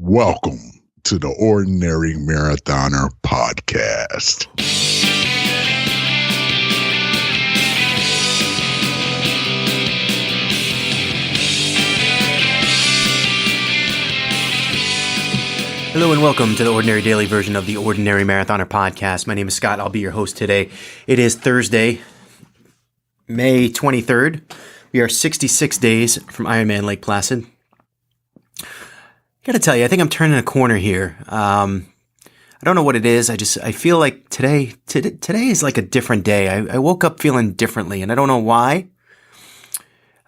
Welcome to the Ordinary Marathoner Podcast. Hello and welcome to the Ordinary Daily version of the Ordinary Marathoner Podcast. My name is Scott. I'll be your host today. It is Thursday, May 23rd. We are 66 days from Ironman Lake Placid. I gotta tell you, I think I'm turning a corner here. I don't know what it is. I feel like today is like a different day. I woke up feeling differently, and I don't know why.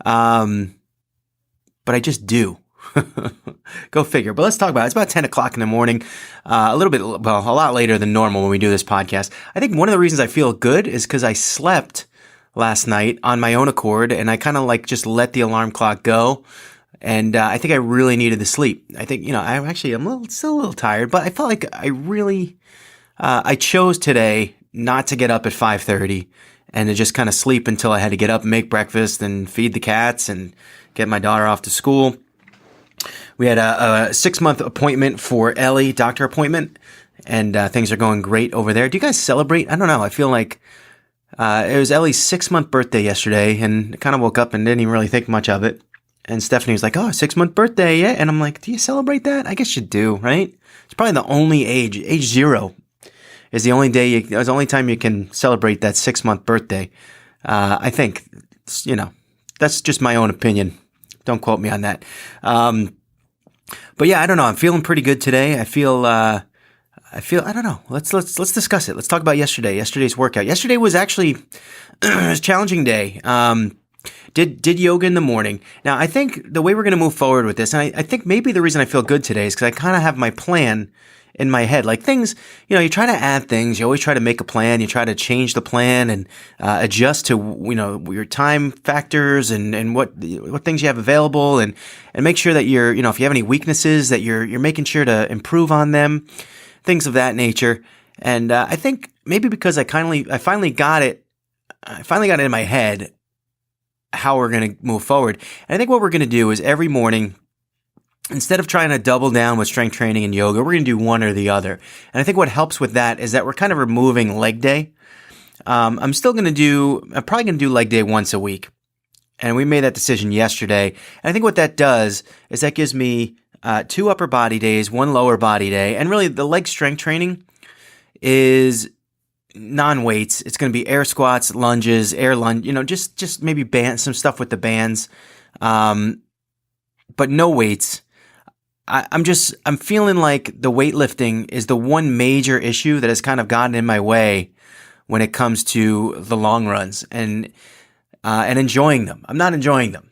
But I just do. Go figure. But let's talk about it. It's about 10 o'clock in the morning, a lot later than normal when we do this podcast. I think one of the reasons I feel good is because I slept last night on my own accord, and I kind of like just let the alarm clock go. And I think I really needed the sleep. I think, I'm still a little tired, but I felt like I chose today not to get up at 5:30 and to just kind of sleep until I had to get up and make breakfast and feed the cats and get my daughter off to school. We had a 6-month appointment for Ellie, doctor appointment, and things are going great over there. Do you guys celebrate? I don't know. I feel like it was Ellie's 6-month birthday yesterday, and I kind of woke up and didn't even really think much of it. And Stephanie was like, 6-month birthday, yeah? And I'm like, do you celebrate that? I guess you do, right? It's probably the only age 0 is the only time you can celebrate that 6-month birthday. I think, that's just my own opinion. Don't quote me on that. But yeah, I don't know. I'm feeling pretty good today. I don't know. Let's discuss it. Let's talk about yesterday's workout. Yesterday was actually a challenging day. Did yoga in the morning. Now, I think the way we're going to move forward with this, and I think maybe the reason I feel good today is because I kind of have my plan in my head. Like things, you try to add things. You always try to make a plan. You try to change the plan and adjust to, your time factors and what things you have available and make sure that you're, if you have any weaknesses, that you're making sure to improve on them, things of that nature. And I think maybe because I finally got it in my head how we're going to move forward. And I think what we're going to do is every morning, instead of trying to double down with strength training and yoga, we're going to do one or the other. And I think what helps with that is that we're kind of removing leg day. I'm probably going to do leg day once a week. And we made that decision yesterday. And I think what that does is that gives me 2 upper body days, 1 lower body day. And really the leg strength training is non-weights. It's going to be air squats, lunges, air lunge, just maybe some stuff with the bands, but no weights. I'm feeling like the weightlifting is the one major issue that has kind of gotten in my way when it comes to the long runs and enjoying them. I'm not enjoying them.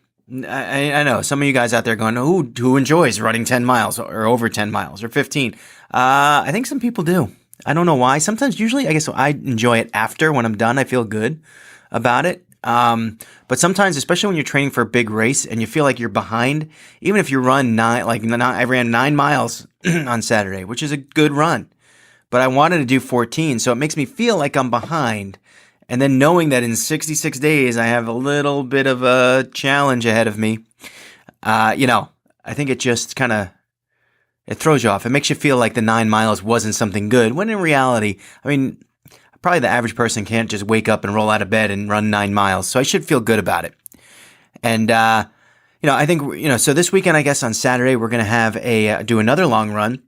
I know some of you guys out there going, who enjoys running 10 miles or over 10 miles or 15? I think some people do. I don't know why. Usually, I guess I enjoy it after when I'm done. I feel good about it. But sometimes, especially when you're training for a big race and you feel like you're behind, even if you run I ran 9 miles on Saturday, which is a good run, but I wanted to do 14. So it makes me feel like I'm behind. And then knowing that in 66 days, I have a little bit of a challenge ahead of me, I think it just kind of, it throws you off. It makes you feel like the 9 miles wasn't something good, when in reality, probably the average person can't just wake up and roll out of bed and run 9 miles. So I should feel good about it. And, I think, so this weekend, I guess on Saturday, we're going to do another long run,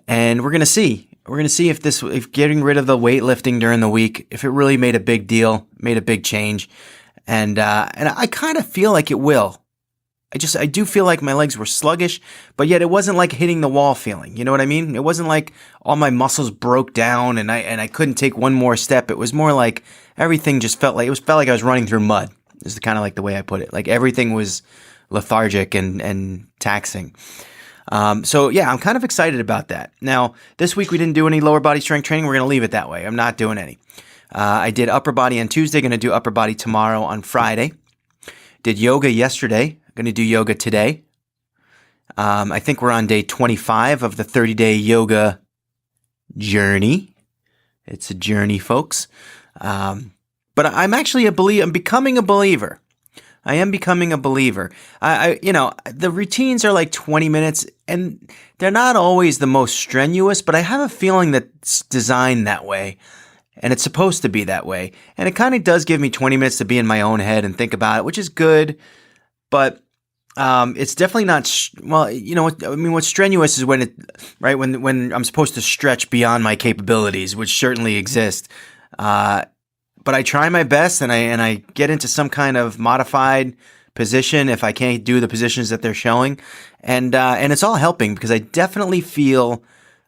and we're going to see. We're going to see if getting rid of the weightlifting during the week, if it really made a big deal, made a big change. And I kind of feel like it will. I do feel like my legs were sluggish, but yet it wasn't like hitting the wall feeling. You know what I mean? It wasn't like all my muscles broke down and I couldn't take one more step. It was more like everything just felt like I was running through mud. This is kind of like the way I put it. Like everything was lethargic and taxing. So yeah, I'm kind of excited about that. Now, this week we didn't do any lower body strength training. We're going to leave it that way. I'm not doing any. I did upper body on Tuesday, going to do upper body tomorrow on Friday. Did yoga yesterday. Going to do yoga today. I think we're on day 25 of the 30-day yoga journey. It's a journey, folks. But I'm actually I'm becoming a believer. I am becoming a believer. The routines are like 20 minutes and they're not always the most strenuous, but I have a feeling that it's designed that way and it's supposed to be that way. And it kind of does give me 20 minutes to be in my own head and think about it, which is good. But it's definitely not. What's strenuous is when when I'm supposed to stretch beyond my capabilities, which certainly exist. But I try my best, and I get into some kind of modified position if I can't do the positions that they're showing, and it's all helping because I definitely feel.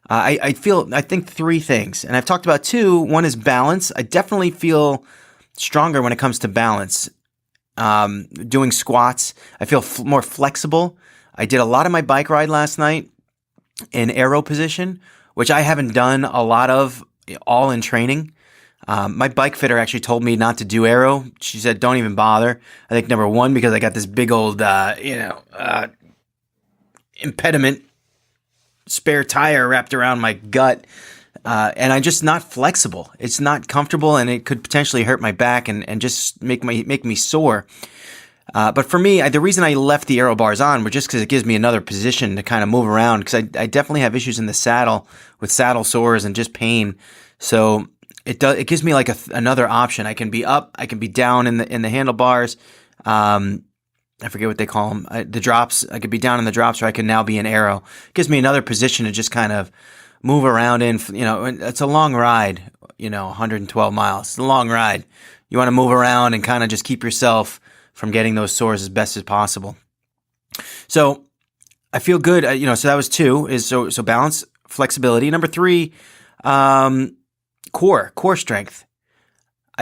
I think three things, and I've talked about two. One is balance. I definitely feel stronger when it comes to balance. Doing squats, I feel more flexible. I did a lot of my bike ride last night in aero position, which I haven't done a lot of all in training. My bike fitter actually told me not to do aero. She said, don't even bother. I think number one, because I got this big old, impediment spare tire wrapped around my gut. And I'm just not flexible. It's not comfortable and it could potentially hurt my back and just make me sore. But for me, the reason I left the aero bars on was just because it gives me another position to kind of move around because I definitely have issues in the saddle with saddle sores and just pain. So it gives me like another option. I can be up, I can be down in the handlebars. I forget what they call them. The drops. I could be down in the drops, or I can now be in aero. It gives me another position to just kind of move around in. It's a long ride. 112 miles. It's a long ride. You want to move around and kind of just keep yourself from getting those sores as best as possible. So I feel good. So that was two. So balance, flexibility. Number three, core strength.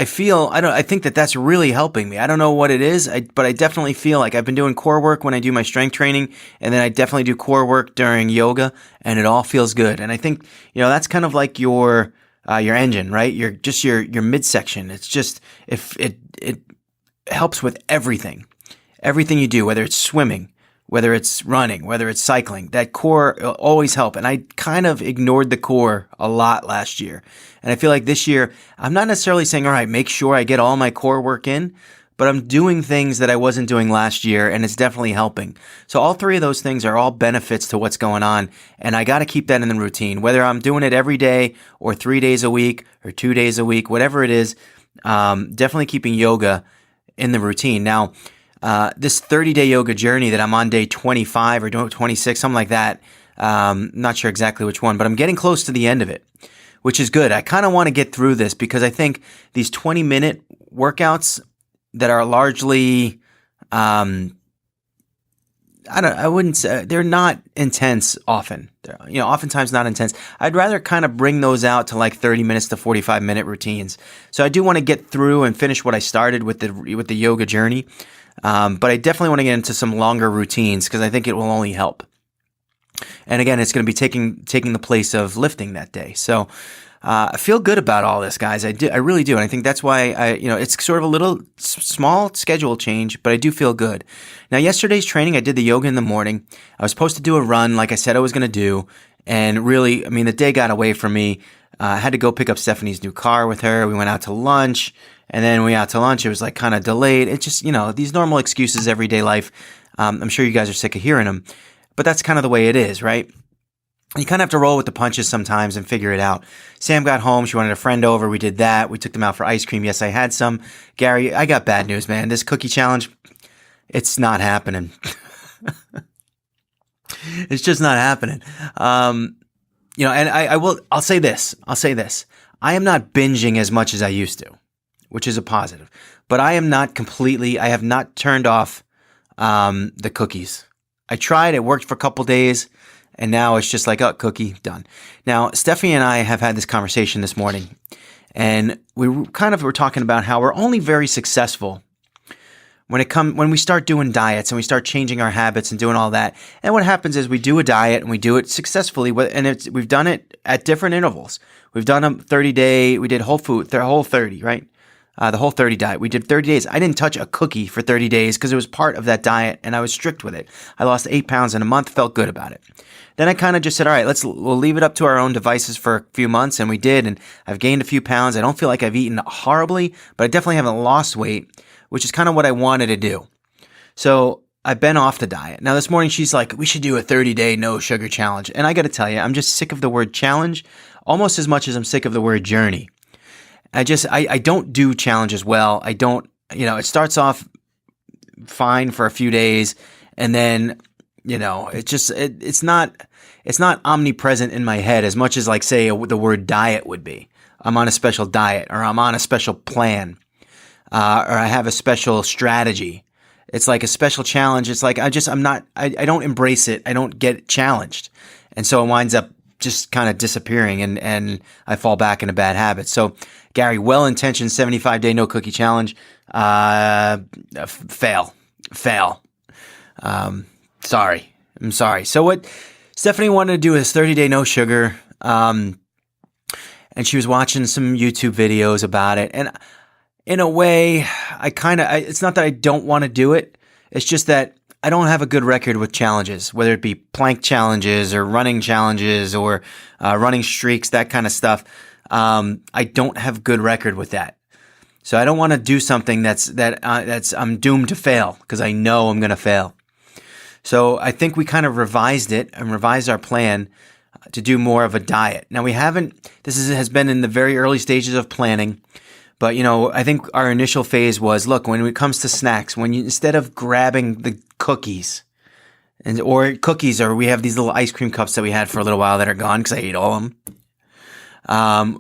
I think that's really helping me. I don't know what it is, but I definitely feel like I've been doing core work when I do my strength training, and then I definitely do core work during yoga, and it all feels good. And I think, that's kind of like your engine, right? Your midsection. It's just, if it helps with everything you do, whether it's swimming, whether it's running, whether it's cycling, that core always help. And I kind of ignored the core a lot last year. And I feel like this year, I'm not necessarily saying, all right, make sure I get all my core work in, but I'm doing things that I wasn't doing last year, and it's definitely helping. So all three of those things are all benefits to what's going on, and I got to keep that in the routine, whether I'm doing it every day or 3 days a week or 2 days a week, whatever it is, definitely keeping yoga in the routine. Now, this 30-day yoga journey that I'm on day 25 or 26, something like that, not sure exactly which one, but I'm getting close to the end of it, which is good. I kind of want to get through this because I think these 20-minute workouts that are largely, I wouldn't say, they're not intense often. They're, oftentimes not intense. I'd rather kind of bring those out to like 30 minutes to 45-minute routines. So I do want to get through and finish what I started with the yoga journey. But I definitely want to get into some longer routines because I think it will only help. And again, it's going to be taking the place of lifting that day. So I feel good about all this, guys. I really do. And I think that's why it's sort of a little small schedule change, but I do feel good. Now, yesterday's training, I did the yoga in the morning. I was supposed to do a run like I said I was going to do. And really, the day got away from me. I had to go pick up Stephanie's new car with her. We went out to lunch. And then we went out to lunch. It was like kind of delayed. It's just, these normal excuses, everyday life. I'm sure you guys are sick of hearing them. But that's kind of the way it is, right? You kind of have to roll with the punches sometimes and figure it out. Sam got home. She wanted a friend over. We did that. We took them out for ice cream. Yes, I had some. Gary, I got bad news, man. This cookie challenge, it's not happening. It's just not happening. And I'll say this. I am not binging as much as I used to, which is a positive. But I have not turned off the cookies. I tried, it worked for a couple days, and now it's just like, oh, cookie, done. Now, Stephanie and I have had this conversation this morning, and we kind of were talking about how we're only very successful when we start doing diets and we start changing our habits and doing all that. And what happens is we do a diet and we do it successfully, and we've done it at different intervals. We've done a 30-day, we did whole 30, right? The whole 30 diet. We did 30 days. I didn't touch a cookie for 30 days because it was part of that diet and I was strict with it. I lost 8 pounds in a month, felt good about it. Then I kind of just said, all right, we'll leave it up to our own devices for a few months, and we did, and I've gained a few pounds. I don't feel like I've eaten horribly, but I definitely haven't lost weight, which is kind of what I wanted to do. So I've been off the diet. Now this morning she's like, we should do a 30-day no sugar challenge. And I got to tell you, I'm just sick of the word challenge almost as much as I'm sick of the word journey. I don't do challenges well. I don't, it starts off fine for a few days and then, it's not omnipresent in my head as much as like say the word diet would be. I'm on a special diet or I'm on a special plan, or I have a special strategy. It's like a special challenge. It's like I don't embrace it. I don't get challenged. And so it winds up just kind of disappearing and I fall back into bad habits. So Gary, well-intentioned 75-day no cookie challenge, fail. Sorry. I'm sorry. So what Stephanie wanted to do is 30-day no sugar. And she was watching some YouTube videos about it. And in a way, it's not that I don't want to do it. It's just that I don't have a good record with challenges, whether it be plank challenges or running challenges or running streaks, that kind of stuff. I don't have good record with that. So I don't want to do something that's I'm doomed to fail because I know I'm going to fail. So I think we kind of revised our plan to do more of a diet. Now has been in the very early stages of planning, but I think our initial phase was, look, when it comes to snacks, instead of grabbing the cookies or we have these little ice cream cups that we had for a little while that are gone because I ate all of them.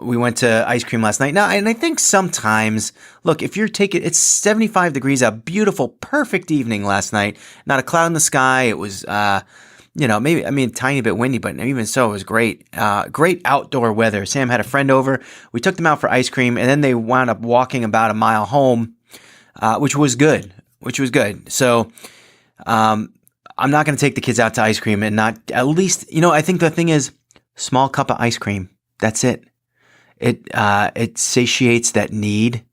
We went to ice cream last night. Now, and I think sometimes, look, if it's 75 degrees, a beautiful, perfect evening last night, not a cloud in the sky. It was, maybe, a tiny bit windy, but even so, it was great. Great outdoor weather. Sam had a friend over. We took them out for ice cream, and then they wound up walking about a mile home, which was good. So, I'm not going to take the kids out to ice cream and not, at least, I think the thing is, small cup of ice cream. That's it. It satiates that need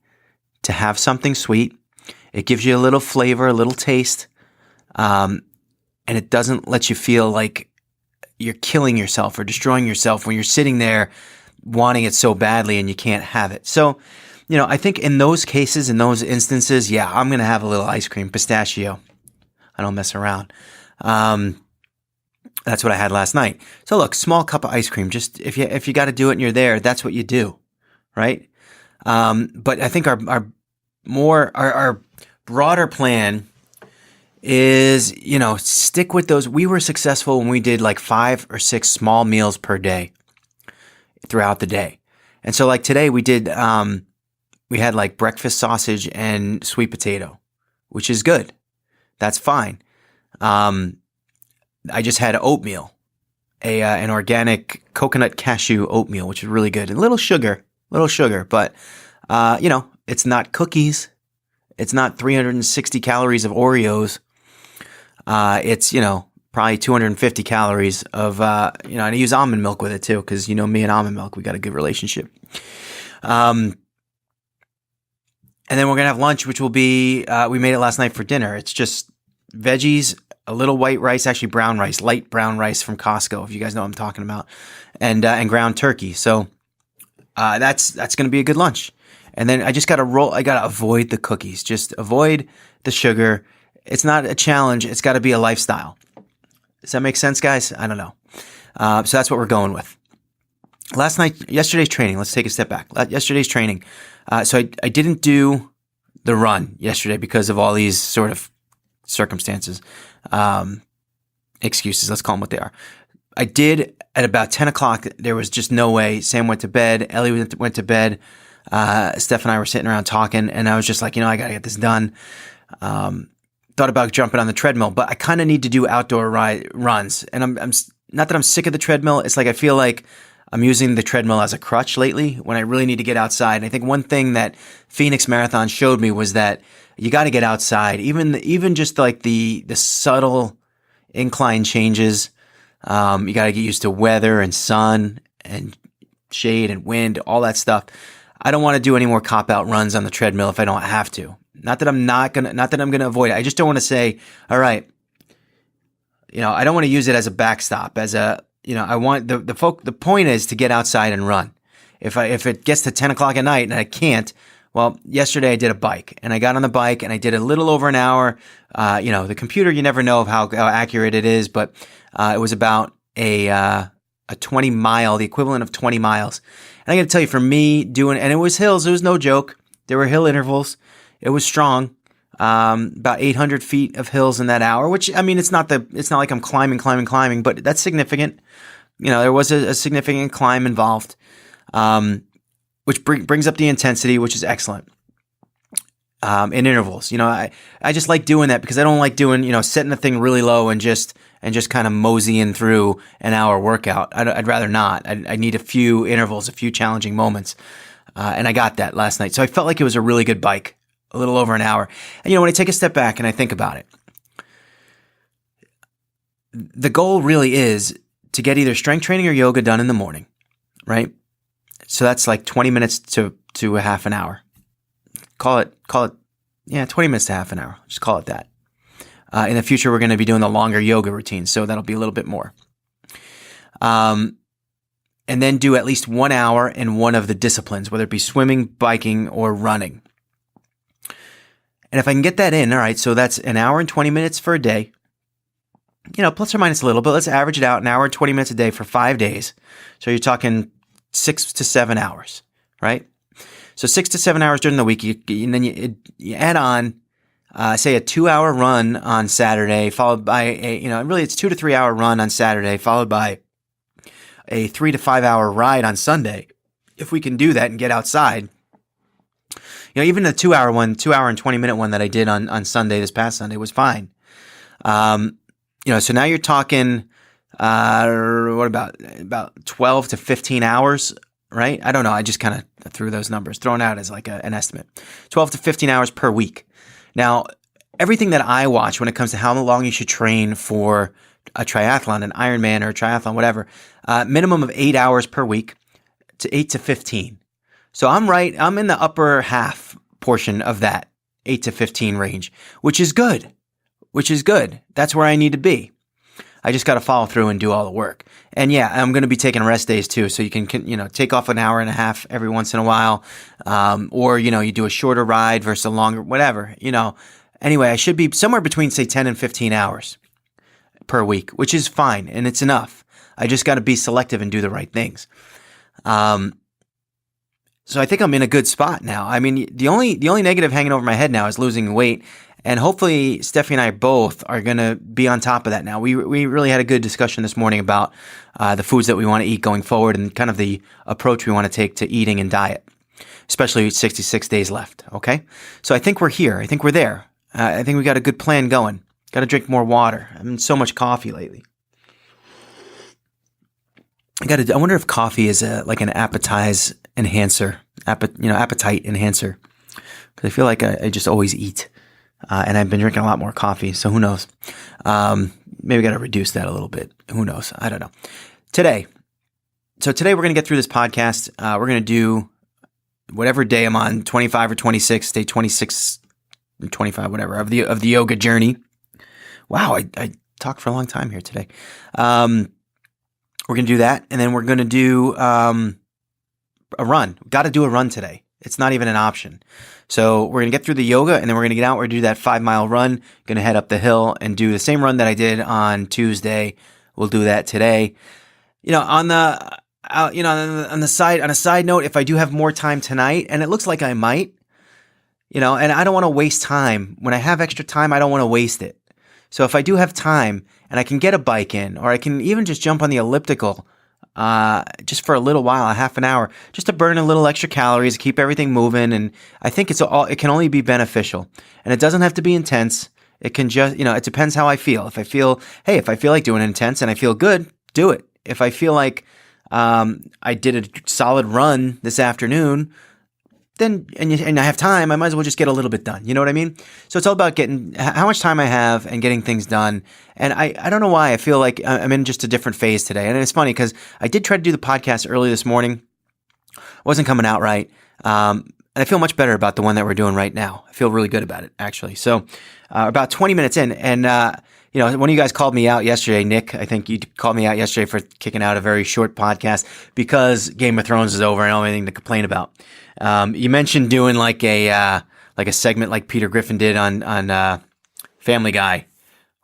to have something sweet. It gives you a little flavor, a little taste. And it doesn't let you feel like you're killing yourself or destroying yourself when you're sitting there wanting it so badly and you can't have it. So, I think in those cases, in those instances, yeah, I'm going to have a little ice cream, pistachio. I don't mess around. That's what I had last night. So look, small cup of ice cream. Just if you got to do it and you're there, that's what you do, right? But I think our broader plan is, stick with those. We were successful when we did like 5 or 6 small meals per day throughout the day. And so like today we did, we had like breakfast sausage and sweet potato, which is good. That's fine. I just had oatmeal, an organic coconut cashew oatmeal, which is really good. And a little sugar, but, it's not cookies. It's not 360 calories of Oreos. It's, probably 250 calories of, and I use almond milk with it too, because, me and almond milk, we got a good relationship. And then we're going to have lunch, which will be, we made it last night for dinner. It's just veggies, a little white rice, actually brown rice, light brown rice from Costco, if you guys know what I'm talking about, and ground turkey. So that's going to be a good lunch. And then I just got to I got to avoid the cookies, just avoid the sugar. It's not a challenge. It's got to be a lifestyle. Does that make sense, guys? I don't know. So that's what we're going with. Yesterday's training, let's take a step back. Yesterday's training. So I didn't do the run yesterday because of all these sort of circumstances, excuses, let's call them what they are. I did at about 10 o'clock. There was just no way. Sam went to bed. Ellie went to bed. Steph and I were sitting around talking, and I was just like, I got to get this done. Thought about jumping on the treadmill, but I kind of need to do outdoor runs. And I'm not that I'm sick of the treadmill. It's like I feel like I'm using the treadmill as a crutch lately when I really need to get outside. And I think one thing that Phoenix Marathon showed me was that you got to get outside, even just like the subtle incline changes. You got to get used to weather and sun and shade and wind, all that stuff. I don't want to do any more cop-out runs on the treadmill if I don't have to. Not that I'm going to avoid it. I just don't want to say, all right, I don't want to use it as a backstop, I want the point is to get outside and run. If it gets to 10 o'clock at night and I can't, Well, yesterday I did a bike, and I got on the bike and I did a little over an hour. The computer, you never know how accurate it is, but it was about a 20 mile, the equivalent of 20 miles. And I got to tell you, for me and it was hills. It was no joke. There were hill intervals. It was strong. About 800 feet of hills in that hour, which, I mean, it's not like I'm climbing, but that's significant. There was a significant climb involved, which brings up the intensity, which is excellent. In intervals, I just like doing that because I don't like doing, setting the thing really low and just kind of moseying through an hour workout. I'd rather not. I need a few intervals, a few challenging moments. And I got that last night. So I felt like it was a really good bike, a little over an hour. And, when I take a step back and I think about it, the goal really is to get either strength training or yoga done in the morning, right? So that's like 20 minutes to a half an hour. Call it, 20 minutes to half an hour. Just call it that. In the future, we're going to be doing the longer yoga routines, so that'll be a little bit more. And then do at least 1 hour in one of the disciplines, whether it be swimming, biking, or running. And if I can get that in, all right, so that's an hour and 20 minutes for a day, plus or minus a little, but let's average it out, an hour and 20 minutes a day for 5 days. So you're talking 6 to 7 hours, right? So 6 to 7 hours during the week, and then you add on, say, a 2-hour run on Saturday, followed by really it's 2 to 3 hour run on Saturday, followed by a 3 to 5 hour ride on Sunday. If we can do that and get outside, even the 2 hour and 20 minute one that I did on Sunday, this past Sunday, was fine. So now you're talking, what about 12 to 15 hours, right? I don't know. I just kind of threw those numbers, thrown out as like an estimate. 12 to 15 hours per week. Now, everything that I watch when it comes to how long you should train for a triathlon, an Ironman or a triathlon, whatever, minimum of 8 hours per week to 8 to 15. So I'm in the upper half portion of that 8 to 15 range, which is good. That's where I need to be. I just got to follow through and do all the work. And yeah, I'm going to be taking rest days too. So you can take off an hour and a half every once in a while. Or, you do a shorter ride versus a longer, whatever, Anyway, I should be somewhere between, say, 10 and 15 hours per week, which is fine. And it's enough. I just got to be selective and do the right things. So I think I'm in a good spot now. I mean, the only negative hanging over my head now is losing weight. And hopefully Steffi and I both are going to be on top of that now. We really had a good discussion this morning about the foods that we want to eat going forward and kind of the approach we want to take to eating and diet, especially 66 days left, okay? So I think we're here. I think we're there. I think we got a good plan going. Got to drink more water. I'm in so much coffee lately. I wonder if coffee is like an appetite enhancer. Because I feel like I just always eat. And I've been drinking a lot more coffee, so who knows? Maybe got to reduce that a little bit. Who knows? I don't know. Today we're going to get through this podcast. We're going to do whatever day I'm on, 25 or 26, day 26 or 25, whatever, of the yoga journey. Wow, I talked for a long time here today. We're going to do that, and then we're going to do a run. Got to do a run today. It's not even an option. So we're going to get through the yoga, and then we're going to get out. We're going to do that 5-mile run. Going to head up the hill and do the same run that I did on Tuesday. We'll do that today. On a side note, if I do have more time tonight, and it looks like I might, and I don't want to waste time. When I have extra time, I don't want to waste it. So if I do have time and I can get a bike in, or I can even just jump on the elliptical, just for a little while, a half an hour, just to burn a little extra calories, keep everything moving. And I think it can only be beneficial, and it doesn't have to be intense. It can just, it depends how I feel. If I feel like doing it intense and I feel good, do it. If I feel like, I did a solid run this afternoon, then, and I have time, I might as well just get a little bit done. You know what I mean? So it's all about getting how much time I have and getting things done. And I don't know why I feel like I'm in just a different phase today. And it's funny because I did try to do the podcast early this morning. Wasn't coming out right. And I feel much better about the one that we're doing right now. I feel really good about it, actually. So about 20 minutes in, and one of you guys called me out yesterday, Nick. I think you called me out yesterday for kicking out a very short podcast because Game of Thrones is over and I don't have anything to complain about. You mentioned doing like a segment like Peter Griffin did on Family Guy.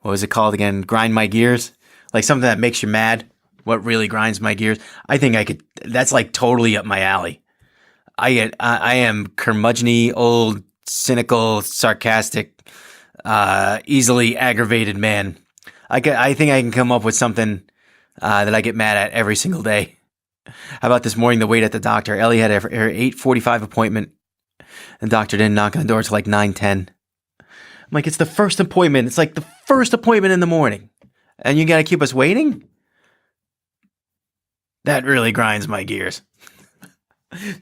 What was it called again? Grind my gears, like something that makes you mad. What really grinds my gears? I think I could. That's like totally up my alley. I am curmudgeony, old, cynical, sarcastic, easily aggravated man. I think I can come up with something that I get mad at every single day. How about this morning, the wait at the doctor? Ellie had her 8:45 appointment. The doctor didn't knock on the door till like 9:10. I'm like, it's the first appointment. It's like the first appointment in the morning. And you got to keep us waiting? That really grinds my gears.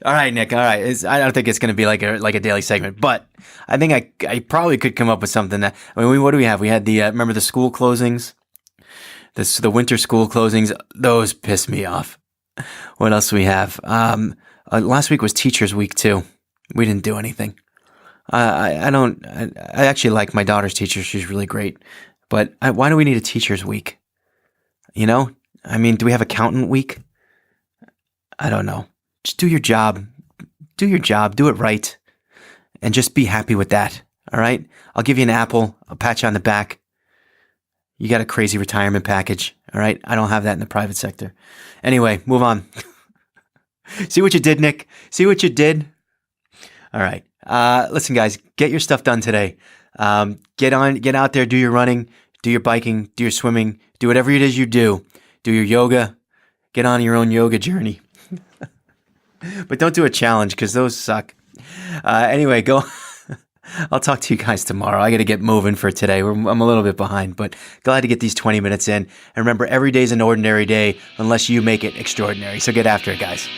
All right, Nick. All right. I don't think it's going to be like a daily segment, but I think I probably could come up with something that, what do we have? We had remember the school closings? The winter school closings. Those piss me off. What else do we have? Last week was Teachers Week too. We didn't do anything. I actually like my daughter's teacher. She's really great. But why do we need a Teachers Week? You know? I mean, do we have Accountant Week? I don't know. Just do your job. Do your job. Do it right. And just be happy with that. All right? I'll give you an apple. I'll pat you on the back. You got a crazy retirement package. All right? I don't have that in the private sector. Anyway, move on. See what you did, Nick? See what you did? All right. Listen, guys, get your stuff done today. Get out there, do your running, do your biking, do your swimming, do whatever it is you do. Do your yoga. Get on your own yoga journey. But don't do a challenge because those suck. Anyway, go. I'll talk to you guys tomorrow. I got to get moving for today. I'm a little bit behind, but glad to get these 20 minutes in. And remember, every day is an ordinary day unless you make it extraordinary. So get after it, guys.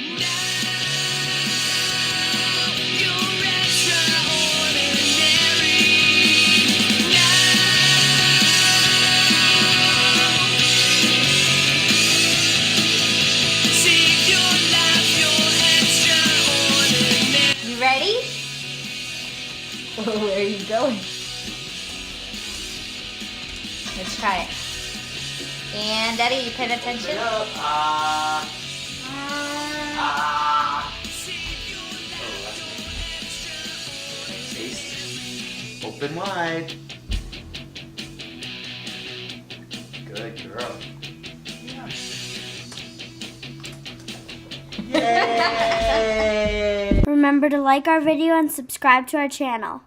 Where are you going? Let's try it. And Daddy, you paying attention? Open wide. Good girl. Yay! Remember to like our video and subscribe to our channel.